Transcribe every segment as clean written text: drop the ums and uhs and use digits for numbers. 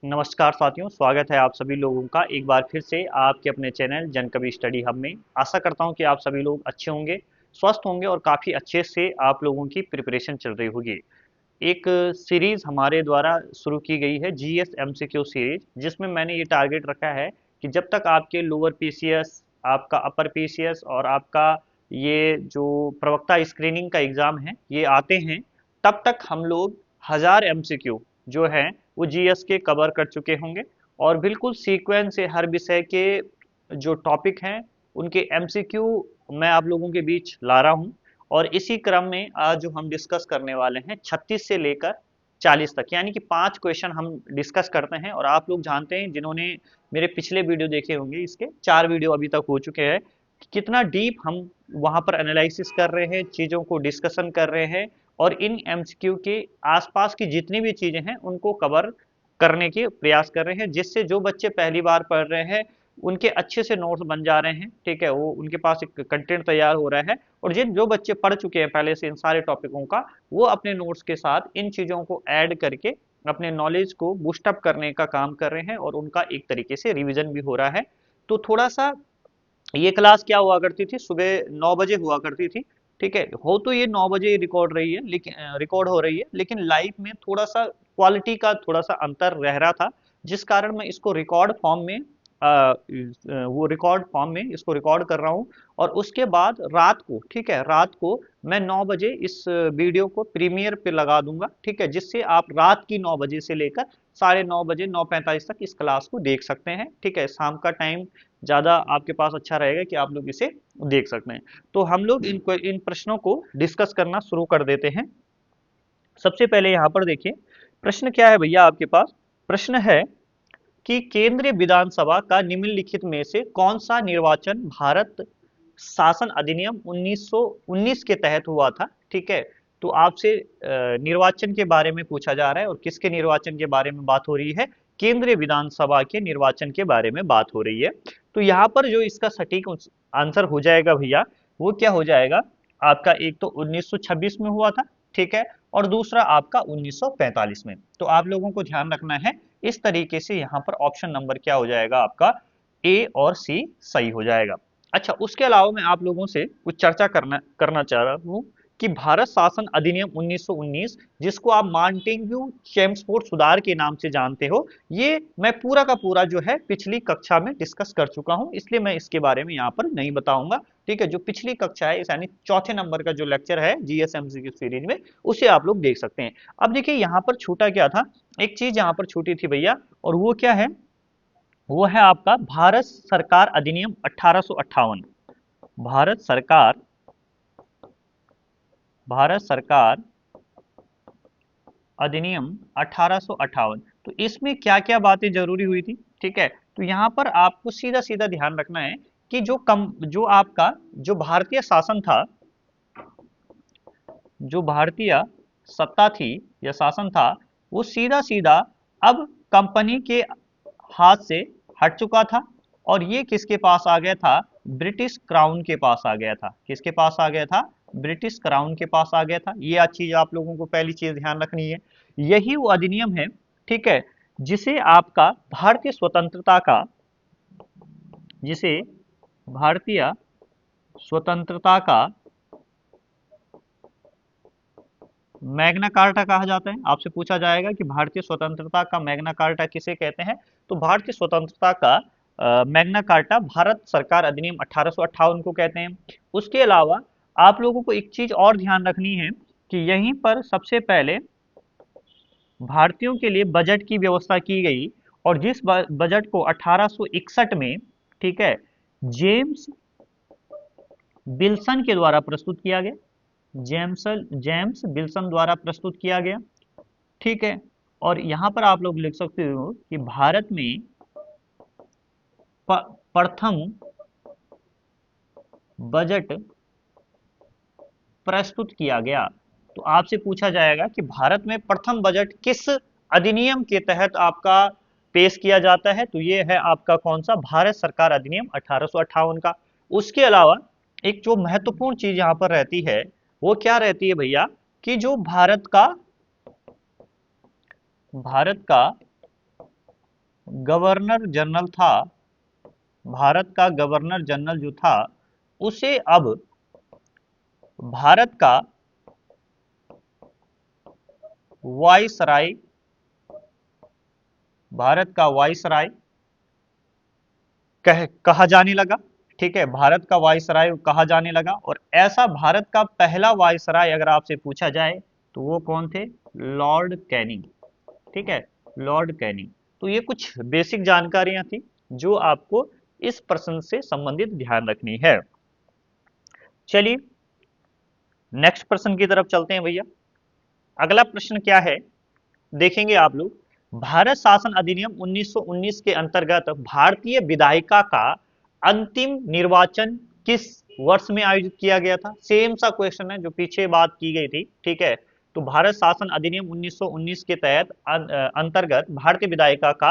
नमस्कार साथियों, स्वागत है आप सभी लोगों का एक बार फिर से आपके अपने चैनल जन कवि स्टडी हब में। आशा करता हूं कि आप सभी लोग अच्छे होंगे, स्वस्थ होंगे और काफ़ी अच्छे से आप लोगों की प्रिपरेशन चल रही होगी। एक सीरीज हमारे द्वारा शुरू की गई है जीएस एमसीक्यू सीरीज, जिसमें मैंने ये टारगेट रखा है कि जब तक आपके लोअर पीसीएस, आपका अपर पीसीएस और आपका ये जो प्रवक्ता स्क्रीनिंग का एग्ज़ाम है ये आते हैं, तब तक हम लोग 1000 एमसीक्यू जो है वो जीएस के कवर कर चुके होंगे। और बिल्कुल सीक्वेंस से हर विषय के जो टॉपिक हैं उनके एमसीक्यू मैं आप लोगों के बीच ला रहा हूं। और इसी क्रम में आज जो हम डिस्कस करने वाले हैं 36 से लेकर 40 तक, यानी कि 5 क्वेश्चन हम डिस्कस करते हैं। और आप लोग जानते हैं, जिन्होंने मेरे पिछले वीडियो देखे होंगे, इसके 4 वीडियो अभी तक हो चुके हैं, कि कितना डीप हम वहां पर एनालिसिस कर रहे हैं, चीज़ों को डिस्कशन कर रहे हैं और इन एमसीक्यू के आसपास की जितनी भी चीज़ें हैं उनको कवर करने के प्रयास कर रहे हैं, जिससे जो बच्चे पहली बार पढ़ रहे हैं उनके अच्छे से नोट्स बन जा रहे हैं। ठीक है, वो उनके पास एक कंटेंट तैयार हो रहा है। और जिन जो बच्चे पढ़ चुके हैं पहले से इन सारे टॉपिकों का, वो अपने नोट्स के साथ इन चीज़ों को ऐड करके अपने नॉलेज को बूस्टअप करने का काम कर रहे हैं और उनका एक तरीके से रिवीजन भी हो रहा है। तो थोड़ा सा ये क्लास क्या हुआ करती थी, सुबह 9 बजे हुआ करती थी। ठीक है, हो तो ये 9 बजे रिकॉर्ड रही है, लेकिन रिकॉर्ड हो रही है, लेकिन लाइव में थोड़ा सा क्वालिटी का थोड़ा सा अंतर रह रहा था, जिस कारण मैं इसको रिकॉर्ड फॉर्म में वो रिकॉर्ड फॉर्म में इसको रिकॉर्ड कर रहा हूँ। और उसके बाद रात को, ठीक है, रात को मैं 9 बजे इस वीडियो को प्रीमियर पे लगा दूंगा। ठीक है, जिससे आप रात की 9 बजे से लेकर 9:30 बजे 9:45 तक इस क्लास को देख सकते हैं। ठीक है, शाम का टाइम ज़्यादा आपके पास अच्छा रहेगा कि आप लोग इसे देख सकते हैं। तो हम लोग इन प्रश्नों को डिस्कस करना शुरू कर देते हैं। सबसे पहले यहाँ पर देखिए, प्रश्न क्या है भैया आपके पास। प्रश्न है कि केंद्रीय विधानसभा का निम्नलिखित में से कौन सा निर्वाचन भारत शासन अधिनियम 1919 के तहत हुआ था। ठीक है, तो आपसे निर्वाचन के बारे में पूछा जा रहा है, और किसके निर्वाचन के बारे में बात हो रही है, केंद्रीय विधानसभा के निर्वाचन के बारे में बात हो रही है। तो यहाँ पर जो इसका सटीक आंसर हो जाएगा भैया, वो क्या हो जाएगा आपका, एक तो 1926 में हुआ था, ठीक है, और दूसरा आपका 1945 में। तो आप लोगों को ध्यान रखना है, इस तरीके से यहाँ पर ऑप्शन नंबर क्या हो जाएगा आपका, ए और सी सही हो जाएगा। अच्छा, उसके अलावा मैं आप लोगों से कुछ चर्चा करना चाह रहा हूँ कि भारत शासन अधिनियम 1919, जिसको आप मार्टेन्यू चेम्सफोर्ड सुधार के नाम से जानते हो, ये मैं पूरा का पूरा जो है पिछली कक्षा में डिस्कस कर चुका हूँ, इसलिए मैं इसके बारे में यहाँ पर नहीं बताऊंगा। ठीक है, जो पिछली कक्षा है, यानी चौथे नंबर का जो लेक्चर है जीएसएमसी की सीरीज में, उसे आप लोग देख सकते हैं। अब देखिए यहाँ पर छूटा क्या था, एक चीज यहाँ पर छूटी थी भैया, और वो क्या है, वो है आपका भारत सरकार अधिनियम 1858। भारत सरकार भारत सरकार अधिनियम 1858। तो इसमें क्या क्या बातें जरूरी हुई थी। ठीक है, तो यहाँ पर आपको सीधा सीधा ध्यान रखना है कि जो आपका जो भारतीय शासन था, जो भारतीय सत्ता थी या शासन था, वो सीधा सीधा अब कंपनी के हाथ से हट चुका था। और ये किसके पास आ गया था, ब्रिटिश क्राउन के पास आ गया था। किसके पास आ गया था, ब्रिटिश क्राउन के पास आ गया था। ये अच्छी चीज आप लोगों को पहली चीज ध्यान रखनी है। यही वो अधिनियम है, ठीक है, जिसे आपका भारतीय स्वतंत्रता का जिसे भारतीय स्वतंत्रता का मैग्ना कार्टा कहा जाता है। आपसे पूछा जाएगा कि भारतीय स्वतंत्रता का मैग्ना कार्टा किसे कहते हैं, तो भारतीय स्वतंत्रता का मैग्ना कार्टा भारत सरकार अधिनियम 1858 को कहते हैं। उसके अलावा आप लोगों को एक चीज और ध्यान रखनी है कि यहीं पर सबसे पहले भारतीयों के लिए बजट की व्यवस्था की गई, और जिस बजट को 1861 में, ठीक है, जेम्स विल्सन के द्वारा प्रस्तुत किया गया। जेम्स विल्सन द्वारा प्रस्तुत किया गया। ठीक है, और यहां पर आप लोग लिख सकते हो कि भारत में प्रथम बजट प्रस्तुत किया गया। तो आपसे पूछा जाएगा कि भारत में प्रथम बजट किस अधिनियम के तहत आपका पेश किया जाता है, तो ये है आपका कौन सा, भारत सरकार अधिनियम 1858 का। उसके अलावा एक जो महत्वपूर्ण चीज यहां पर रहती है, वो क्या रहती है भैया, कि जो भारत का गवर्नर जनरल था, भारत का गवर्नर जनरल जो था, उसे अब भारत का वाइसराय, भारत का वाइसराय कहा जाने लगा। ठीक है, भारत का वाइसराय कहा जाने लगा। और ऐसा भारत का पहला वाइसराय अगर आपसे पूछा जाए तो वो कौन थे? Lord Canning. ठीक है, लॉर्ड कैनिंग। तो ये कुछ बेसिक जानकारियां थी जो आपको इस प्रश्न से संबंधित ध्यान रखनी है। चलिए नेक्स्ट प्रश्न की तरफ चलते हैं भैया। अगला प्रश्न क्या है, देखेंगे आप लोग। भारत शासन अधिनियम 1919 के अंतर्गत भारतीय विधायिका का अंतिम निर्वाचन किस वर्ष में आयोजित किया गया था? सेम सा क्वेश्चन है जो पीछे बात की गई थी। ठीक है, तो भारत शासन अधिनियम 1919 के तहत अंतर्गत भारतीय विधायिका का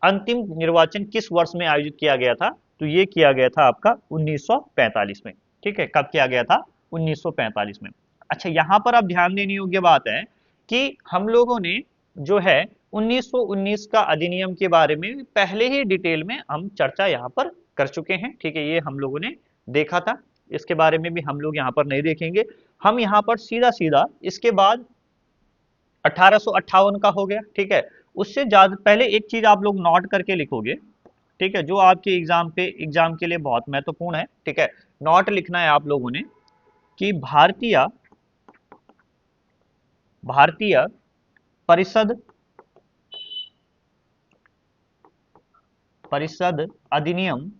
अंतिम निर्वाचन किस वर्ष में आयोजित किया गया था? तो ये किया गया था आपका 1945 में। ठीक है, कब किया गया था? 1945 में। अच्छा, यहां पर अब ध्यान देने योग्य बात है कि हम लोगों ने जो है 1919 का अधिनियम के बारे में पहले ही डिटेल में हम चर्चा यहाँ पर कर चुके हैं। ठीक है, ये हम लोगों ने देखा था, इसके बारे में भी हम लोग यहाँ पर नहीं देखेंगे। हम यहाँ पर सीधा सीधा इसके बाद 1858 का हो गया। ठीक है, उससे ज्यादा पहले एक चीज आप लोग नोट करके लिखोगे। ठीक है, जो आपके एग्जाम के लिए बहुत महत्वपूर्ण है। ठीक है, नोट लिखना है आप लोगों ने कि भारतीय भारतीय परिषद परिषद अधिनियम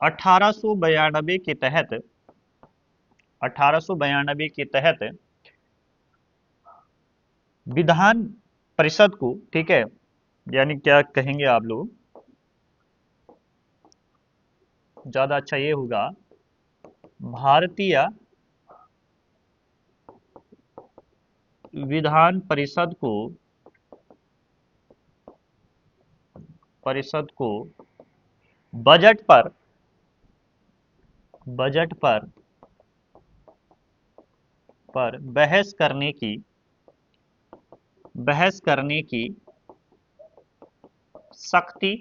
1892 के तहत 1892 के तहत विधान परिषद को, ठीक है, यानी क्या कहेंगे आप लोग, ज्यादा अच्छा ये होगा, भारतीय विधान परिषद को बजट पर बजट पर बहस करने की शक्ति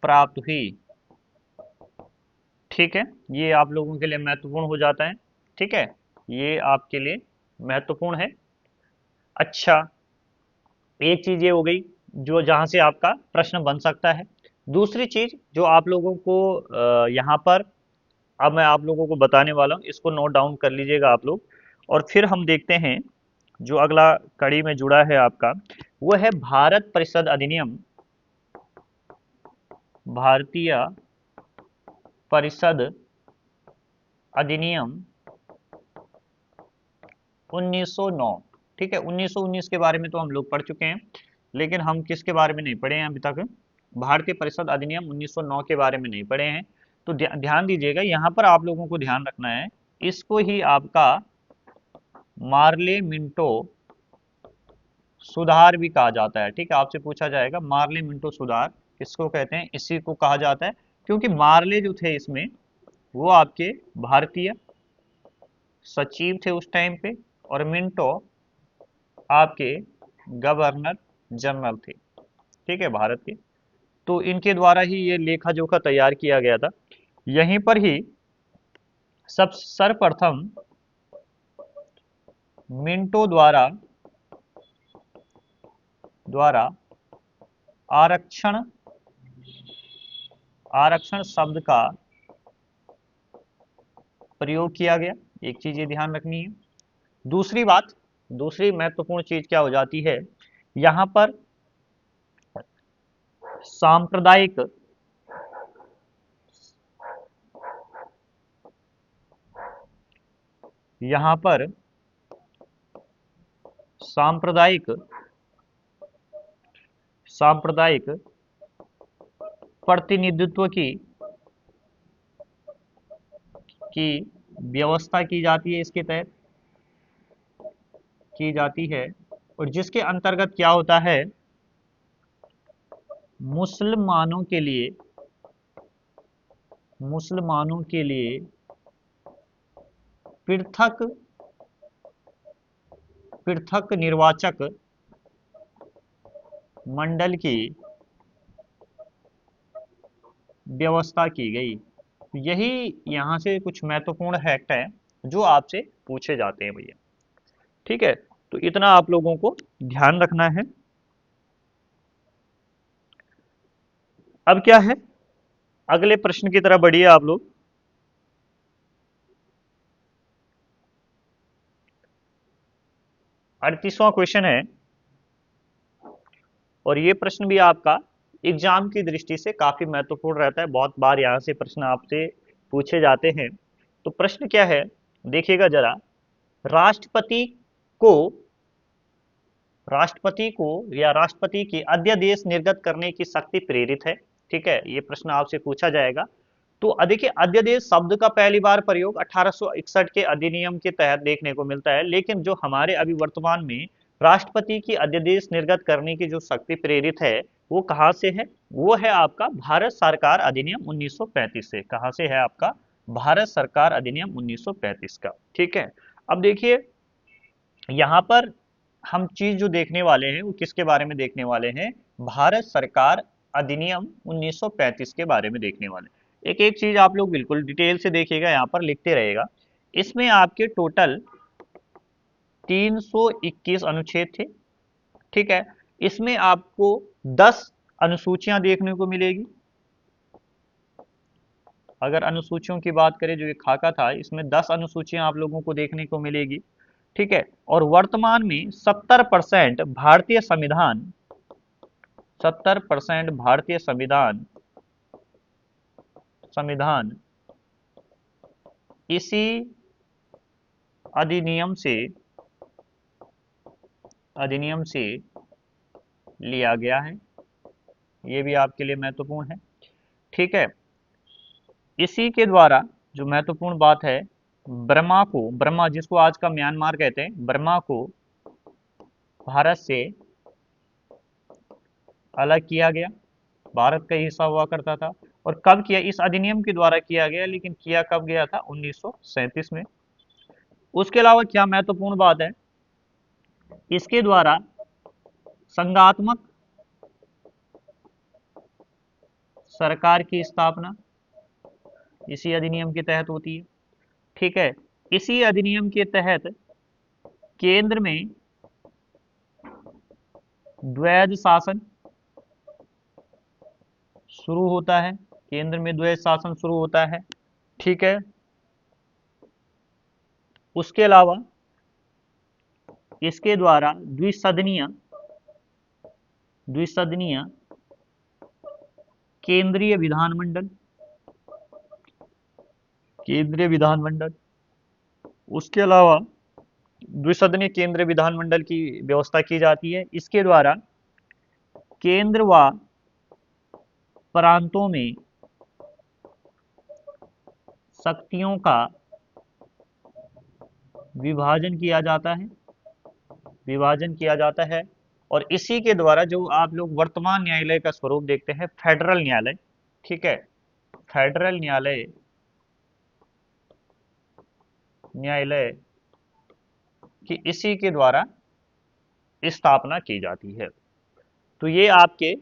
प्राप्त हुई। ठीक है, ये आप लोगों के लिए महत्वपूर्ण हो जाता है। ठीक है, ये आपके लिए महत्वपूर्ण है। अच्छा, एक चीज ये हो गई जो जहां से आपका प्रश्न बन सकता है। दूसरी चीज जो आप लोगों को यहाँ पर अब मैं आप लोगों को बताने वाला हूँ, इसको नोट डाउन कर लीजिएगा आप लोग। और फिर हम देखते हैं जो अगला कड़ी में जुड़ा है आपका, वो है भारत परिषद अधिनियम, भारतीय परिषद अधिनियम 1909। ठीक है, 1919 के बारे में तो हम लोग पढ़ चुके हैं, लेकिन हम किसके बारे में नहीं पढ़े हैं अभी तक? भारतीय परिषद अधिनियम 1909 के बारे में नहीं पढ़े हैं। तो ध्यान दीजिएगा, यहाँ पर आप लोगों को ध्यान रखना है, इसको ही आपका मार्ले मिंटो सुधार भी कहा जाता है। ठीक है, आपसे पूछा जाएगा मार्ले मिंटो सुधार किसको कहते हैं, इसी को कहा जाता है, क्योंकि मार्ले जो थे इसमें वो आपके भारतीय सचिव थे उस टाइम पे, और मिंटो आपके गवर्नर जनरल थे। ठीक है, भारत के। तो इनके द्वारा ही ये लेखा जोखा तैयार किया गया था। यहीं पर ही सब सर्वप्रथम मिंटो द्वारा आरक्षण आरक्षण शब्द का प्रयोग किया गया। एक चीज ये ध्यान रखनी है। दूसरी बात, दूसरी महत्वपूर्ण चीज क्या हो जाती है, यहां पर सांप्रदायिक यहां पर सांप्रदायिक सांप्रदायिक प्रतिनिधित्व की व्यवस्था की जाती है, इसके तहत की जाती है। और जिसके अंतर्गत क्या होता है, मुसलमानों के लिए मुसलमानों के लिए पृथक पृथक निर्वाचक मंडल की व्यवस्था की गई। यही यहाँ से कुछ महत्वपूर्ण फैक्ट है जो आपसे पूछे जाते हैं भैया। ठीक है, तो इतना आप लोगों को ध्यान रखना है। अब क्या है, अगले प्रश्न की तरफ बढ़िए आप लोग। 38वां क्वेश्चन है, और ये प्रश्न भी आपका एग्जाम की दृष्टि से काफी महत्वपूर्ण रहता है। बहुत बार यहाँ से प्रश्न आपसे पूछे जाते हैं। तो प्रश्न क्या है, देखिएगा जरा। राष्ट्रपति को राष्ट्रपति को या राष्ट्रपति की अध्यादेश निर्गत करने की शक्ति प्रेरित है। ठीक है, ये प्रश्न आपसे पूछा जाएगा। तो देखिए, अध्यादेश शब्द का पहली बार प्रयोग 1861 के अधिनियम के तहत देखने को मिलता है, लेकिन जो हमारे अभी वर्तमान में राष्ट्रपति की अध्यादेश निर्गत करने की जो शक्ति प्रेरित है, वो कहाँ से है? वो है आपका भारत सरकार अधिनियम 1935 से। कहाँ से है आपका? भारत सरकार अधिनियम 1935 का। ठीक है, अब देखिए यहाँ पर हम चीज जो देखने वाले हैं वो किसके बारे में देखने वाले हैं? भारत सरकार अधिनियम 1935 के बारे में देखने वाले हैं। एक एक चीज आप लोग बिल्कुल डिटेल से देखिएगा, यहाँ पर लिखते रहेगा। इसमें आपके टोटल 321 अनुच्छेद थे। ठीक है, इसमें आपको 10 अनुसूचियां देखने को मिलेगी। अगर अनुसूचियों की बात करें, जो ये खाका था, इसमें 10 अनुसूचियां आप लोगों को देखने को मिलेगी। ठीक है, और वर्तमान में 70% भारतीय संविधान 70% भारतीय संविधान संविधान इसी अधिनियम से लिया गया है। ये भी आपके लिए महत्वपूर्ण है। ठीक है, इसी के द्वारा जो महत्वपूर्ण बात है, ब्रमा जिसको आज का म्यांमार कहते हैं, ब्रमा को भारत से अलग किया गया। भारत का हिस्सा हुआ करता था। और कब किया? इस अधिनियम के द्वारा किया गया, लेकिन किया कब गया था? 1937 में। उसके अलावा क्या महत्वपूर्ण बात है, इसके द्वारा संघात्मक सरकार की स्थापना इसी अधिनियम के तहत होती है। ठीक है, इसी अधिनियम के तहत केंद्र में द्वैध शासन शुरू होता है। केंद्र में द्वैध शासन शुरू होता है। ठीक है, उसके अलावा इसके द्वारा द्विसदनीय केंद्रीय विधानमंडल उसके अलावा द्विसदनीय केंद्रीय विधानमंडल की व्यवस्था की जाती है। इसके द्वारा केंद्र व प्रांतों में शक्तियों का विभाजन किया जाता है। और इसी के द्वारा जो आप लोग वर्तमान न्यायालय का स्वरूप देखते हैं, फेडरल न्यायालय। ठीक है, फेडरल न्यायालय की इसी के द्वारा स्थापना की जाती है। तो ये आपके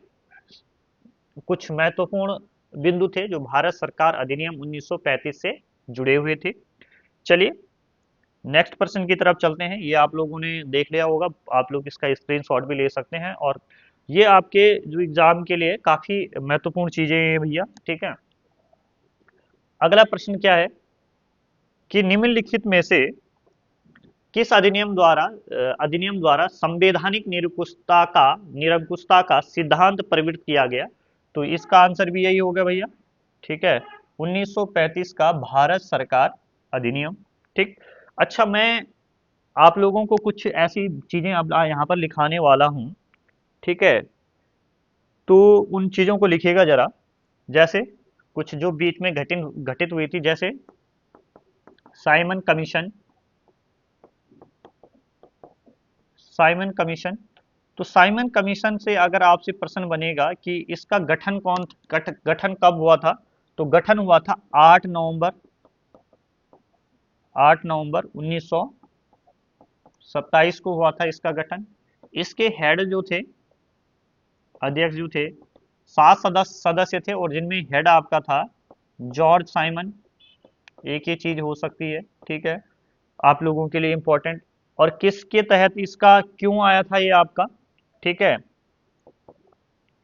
कुछ महत्वपूर्ण बिंदु थे जो भारत सरकार अधिनियम 1935 से जुड़े हुए थे। चलिए नेक्स्ट प्रश्न की तरफ चलते हैं। ये आप लोगों ने देख लिया होगा, आप लोग इसका स्क्रीनशॉट भी ले सकते हैं, और ये आपके जो एग्जाम के लिए काफी महत्वपूर्ण चीजें हैं भैया। ठीक है, अगला प्रश्न क्या है कि निम्नलिखित में से किस अधिनियम द्वारा संवैधानिक निरंकुशता का सिद्धांत प्रवृत्त किया गया? तो इसका आंसर भी यही होगा भैया। ठीक है, 1935 का भारत सरकार अधिनियम। ठीक, अच्छा, मैं आप लोगों को कुछ ऐसी चीजें अब यहाँ पर लिखाने वाला हूँ। ठीक है, तो उन चीजों को लिखिएगा जरा। जैसे कुछ जो बीच में घटित हुई थी, जैसे साइमन कमीशन साइमन कमीशन तो साइमन कमीशन से अगर आपसे प्रश्न बनेगा कि इसका गठन कब हुआ था, तो गठन हुआ था 8 नवंबर 19 27 को हुआ था इसका गठन। इसके हेड जो थे, अध्यक्ष जो थे, 7 सदस्य थे और जिनमें हेड आपका था जॉर्ज साइमन। एक ही चीज हो सकती है, ठीक है, आप लोगों के लिए इंपॉर्टेंट। और किसके तहत इसका क्यों आया था ये आपका, ठीक है,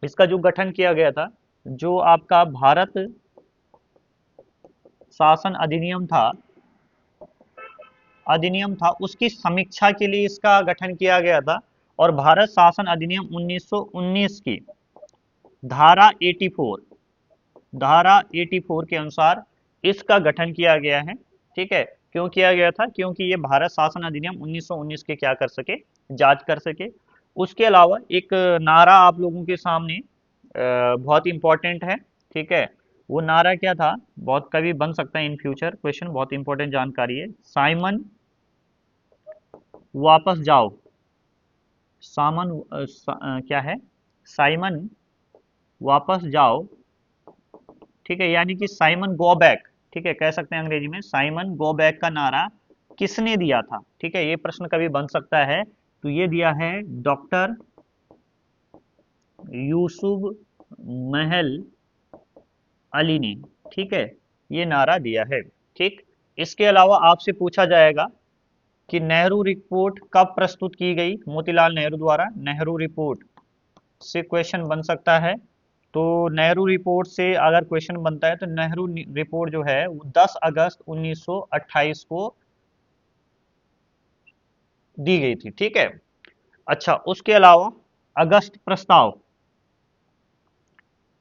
इसका जो गठन किया गया था, जो आपका भारत शासन अधिनियम था उसकी समीक्षा के लिए इसका गठन किया गया था। और भारत शासन अधिनियम 1919 की धारा 84, धारा 84 के अनुसार इसका गठन किया गया है, ठीक है। क्यों किया गया था? क्योंकि ये भारत शासन अधिनियम 1919 के क्या कर सके, जांच कर सके। उसके अलावा एक नारा आप लोगों के सामने बहुत इंपॉर्टेंट है, ठीक है। वो नारा क्या था, बहुत कभी बन सकता है इन फ्यूचर क्वेश्चन, बहुत इंपॉर्टेंट जानकारी है। साइमन वापस जाओ, क्या है, साइमन वापस जाओ, ठीक है, यानी कि साइमन गो बैक, ठीक है, कह सकते हैं अंग्रेजी में साइमन गो बैक का नारा किसने दिया था, ठीक है, ये प्रश्न कभी बन सकता है। तो ये दिया है डॉक्टर यूसुफ महल अली ने, ठीक है, ये नारा दिया है, ठीक। इसके अलावा आपसे पूछा जाएगा कि नेहरू रिपोर्ट कब प्रस्तुत की गई, मोतीलाल नेहरू द्वारा, नेहरू रिपोर्ट से क्वेश्चन बन सकता है। तो नेहरू रिपोर्ट से अगर क्वेश्चन बनता है तो नेहरू रिपोर्ट जो है वो 10 अगस्त 1928 को दी गई थी, ठीक है। अच्छा, उसके अलावा अगस्त प्रस्ताव,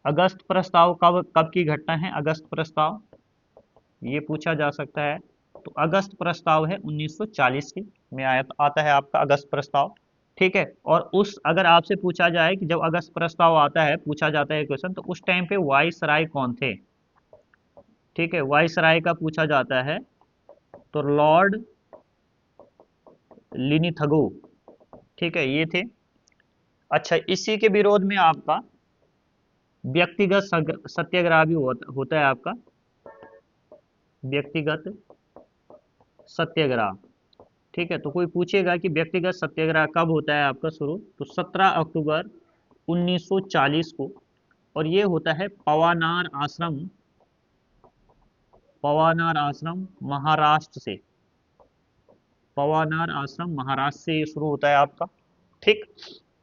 अगस्त प्रस्ताव कब कब की घटना है, अगस्त प्रस्ताव ये पूछा जा सकता है। तो अगस्त प्रस्ताव है 1940 की में आया आता है आपका अगस्त प्रस्ताव, ठीक है। और उस अगर आपसे पूछा जाए कि जब अगस्त प्रस्ताव आता है, पूछा जाता है क्वेश्चन, तो उस टाइम पे वाइस राय कौन थे, ठीक है, वाइस राय का पूछा जाता है, तो लॉर्ड लिनिथगो, ठीक है, ये थे। अच्छा, इसी के विरोध में आपका व्यक्तिगत सत्याग्रह भी होता है आपका, व्यक्तिगत सत्याग्रह, ठीक है। तो कोई पूछेगा कि व्यक्तिगत सत्याग्रह कब होता है आपका शुरू, तो 17 अक्टूबर 1940 को। और ये होता है पवानार आश्रम, पवानार आश्रम महाराष्ट्र से, पवानार आश्रम महाराष्ट्र से ये शुरू होता है आपका, ठीक,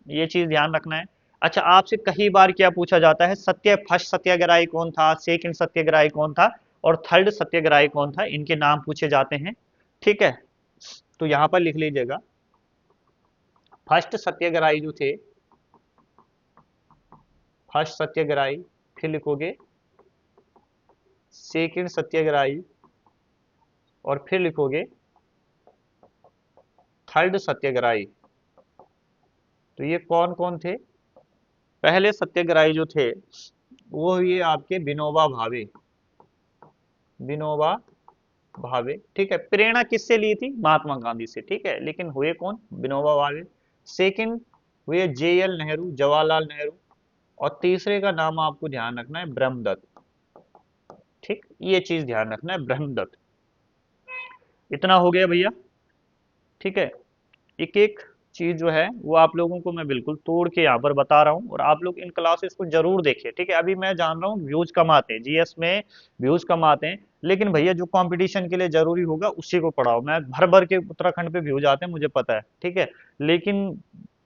ये चीज ध्यान रखना है। अच्छा, आपसे कई बार क्या पूछा जाता है, फर्स्ट सत्याग्रही कौन था, सेकंड सत्याग्रही कौन था और थर्ड सत्याग्रही कौन था, इनके नाम पूछे जाते हैं, ठीक है। तो यहां पर लिख लीजिएगा, फर्स्ट सत्याग्रही जो थे, फर्स्ट सत्याग्रही, फिर लिखोगे सेकंड सत्याग्रही और फिर लिखोगे थर्ड सत्याग्रही। तो ये कौन कौन थे? पहले सत्याग्रही जो थे वो ये आपके विनोबा भावे, विनोबा भावे, ठीक है। प्रेरणा किससे ली थी? महात्मा गांधी से, ठीक है, लेकिन हुए कौन? विनोबा भावे। सेकंड हुए JL नेहरू, जवाहरलाल नेहरू। और तीसरे का नाम आपको ध्यान रखना है ब्रह्मदत्त, ठीक, ये चीज ध्यान रखना है ब्रह्मदत्त। इतना हो गया भैया, ठीक है। एक एक चीज जो है वो आप लोगों को मैं बिल्कुल तोड़ के यहाँ पर बता रहा हूँ और आप लोग इन क्लासेस को जरूर देखिए, ठीक है। अभी मैं जान रहा हूँ व्यूज कम आते हैं जीएस में, व्यूज कम आते हैं, लेकिन भैया जो कंपटीशन के लिए जरूरी होगा उसी को पढ़ाओ। मैं भर भर के उत्तराखंड पे व्यूज आते हैं मुझे पता है, ठीक है, लेकिन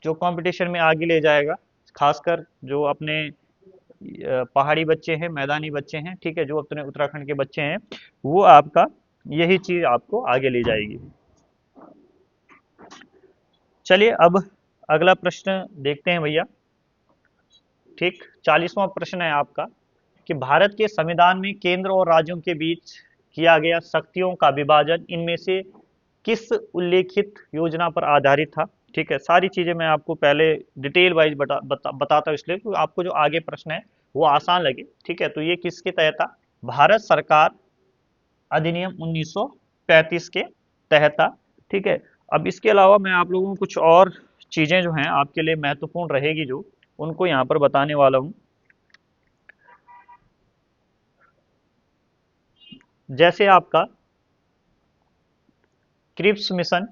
जो कंपटीशन में आगे ले जाएगा, खासकर जो अपने पहाड़ी बच्चे हैं, मैदानी बच्चे हैं, ठीक है, जो अपने उत्तराखंड के बच्चे हैं, वो आपका यही चीज आपको आगे ले जाएगी। चलिए अब अगला प्रश्न देखते हैं भैया, ठीक। 40वां प्रश्न है आपका कि भारत के संविधान में केंद्र और राज्यों के बीच किया गया शक्तियों का विभाजन इनमें से किस उल्लेखित योजना पर आधारित था, ठीक है। सारी चीजें मैं आपको पहले डिटेल वाइज बताता हूँ, इसलिए क्योंकि आपको जो आगे प्रश्न है वो आसान लगे, ठीक है। तो ये किसके तहत था? भारत सरकार अधिनियम 1935 के तहत था, ठीक है। अब इसके अलावा मैं आप लोगों को कुछ और चीजें जो हैं आपके लिए महत्वपूर्ण रहेगी जो उनको यहाँ पर बताने वाला हूँ। जैसे आपका क्रिप्स मिशन,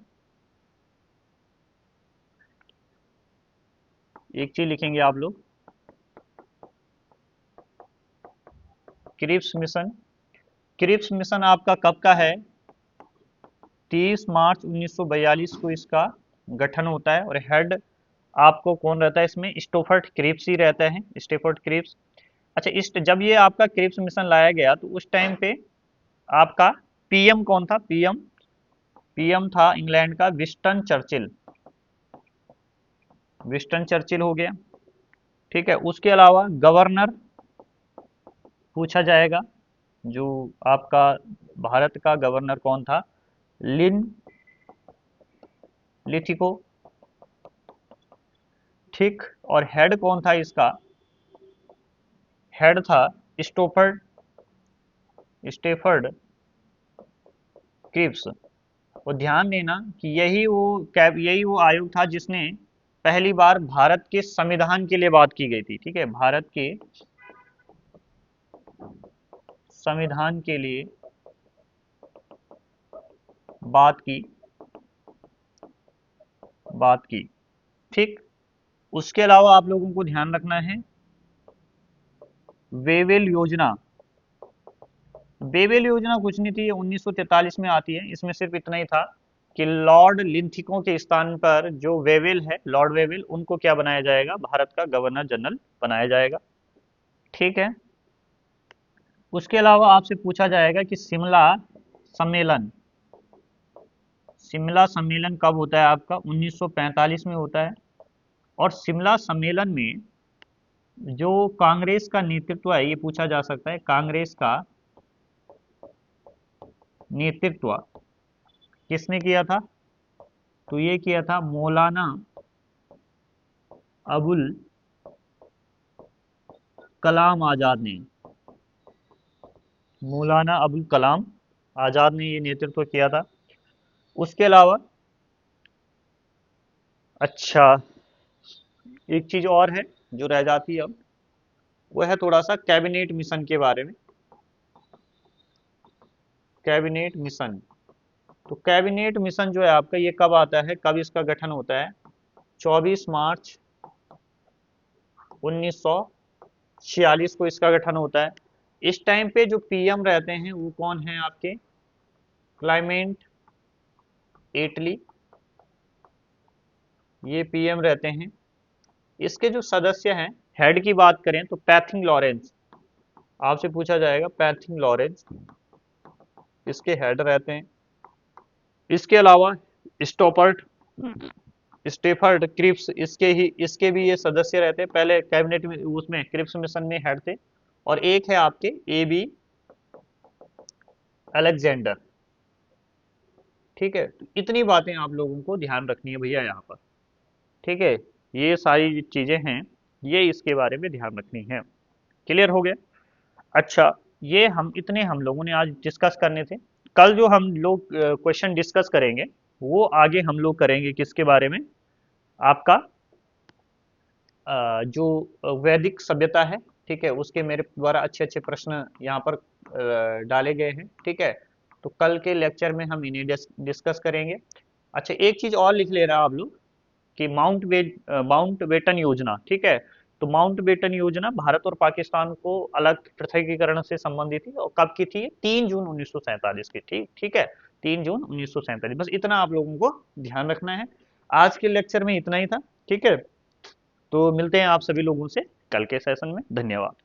एक चीज लिखेंगे आप लोग, क्रिप्स मिशन। क्रिप्स मिशन आपका कब का है? 30 मार्च 1942 को इसका गठन होता है, और हेड आपको कौन रहता है इसमें? स्टोफर्ड क्रिप्स ही रहते हैं, स्टेफर्ड क्रिप्स। अच्छा, इस जब ये आपका क्रिप्स मिशन लाया गया तो उस टाइम पे आपका पीएम कौन था? पीएम पीएम था इंग्लैंड का विंस्टन चर्चिल। विंस्टन चर्चिल हो गया। ठीक है, उसके अलावा गवर्नर पूछा जाएगा, जो आपका भारत का गवर्नर कौन था? लिन लिथिको। ठीक, और हेड कौन था इसका? हेड था स्टोफर्ड स्टेफर्ड क्रिप्स। और ध्यान देना कि यही वो आयोग था जिसने पहली बार भारत के संविधान के लिए बात की गई थी। ठीक है, भारत के संविधान के लिए बात की बात की। ठीक, उसके अलावा आप लोगों को ध्यान रखना है वेवेल योजना। वेवेल योजना कुछ नहीं थी, ये 1943 में आती है। इसमें सिर्फ इतना ही था कि लॉर्ड लिंथिको के स्थान पर जो वेवेल है, लॉर्ड वेवेल, उनको क्या बनाया जाएगा? भारत का गवर्नर जनरल बनाया जाएगा। ठीक है, उसके अलावा आपसे पूछा जाएगा कि सम्मेलन शिमला सम्मेलन कब होता है आपका? 1945 में होता है। और शिमला सम्मेलन में जो कांग्रेस का नेतृत्व है, ये पूछा जा सकता है, कांग्रेस का नेतृत्व किसने किया था? तो ये किया था मौलाना अबुल कलाम आजाद ने। मौलाना अबुल कलाम आजाद ने ये नेतृत्व किया था। उसके अलावा अच्छा, एक चीज और है जो रह जाती है अब, वो है थोड़ा सा कैबिनेट मिशन के बारे में। कैबिनेट मिशन, तो कैबिनेट मिशन जो है आपका, ये कब आता है, कब इसका गठन होता है? 24 मार्च 1946 को इसका गठन होता है। इस टाइम पे जो पीएम रहते हैं वो कौन है आपके? क्लाइमेट एटली, ये पीएम रहते हैं। इसके जो सदस्य हैं, हेड की बात करें तो पैथिंग लॉरेंस, आपसे पूछा जाएगा, पैथिंग लॉरेंस इसके हेड रहते हैं। इसके अलावा स्टोपर्ट स्टेफर्ड क्रिप्स, इसके भी ये सदस्य रहते हैं। पहले कैबिनेट में उसमें क्रिप्स मिशन में हेड थे। और एक है आपके ए बी अलेक्जेंडर। ठीक है, तो इतनी बातें आप लोगों को ध्यान रखनी है भैया यहाँ पर। ठीक है, ये सारी चीजें हैं, ये इसके बारे में ध्यान रखनी है। क्लियर हो गया? अच्छा, ये हम लोगों ने आज डिस्कस करने थे। कल जो हम लोग क्वेश्चन डिस्कस करेंगे, वो आगे हम लोग करेंगे किसके बारे में? आपका जो वैदिक सभ्यता है। ठीक है, उसके मेरे द्वारा अच्छे अच्छे प्रश्न यहाँ पर डाले गए हैं। ठीक है, तो कल के लेक्चर में हम इन्हें डिस्कस करेंगे। अच्छा, एक चीज और लिख ले रहा आप लोग कि माउंट बेटन योजना। ठीक है, तो माउंट बेटन योजना भारत और पाकिस्तान को अलग पृथकीकरण से संबंधित थी, और कब की थी? 3 जून 1947 की थी। ठीक है, 3 जून 1947, बस इतना आप लोगों को ध्यान रखना है। आज के लेक्चर में इतना ही था। ठीक है, तो मिलते हैं आप सभी लोगों से कल के सेशन में। धन्यवाद।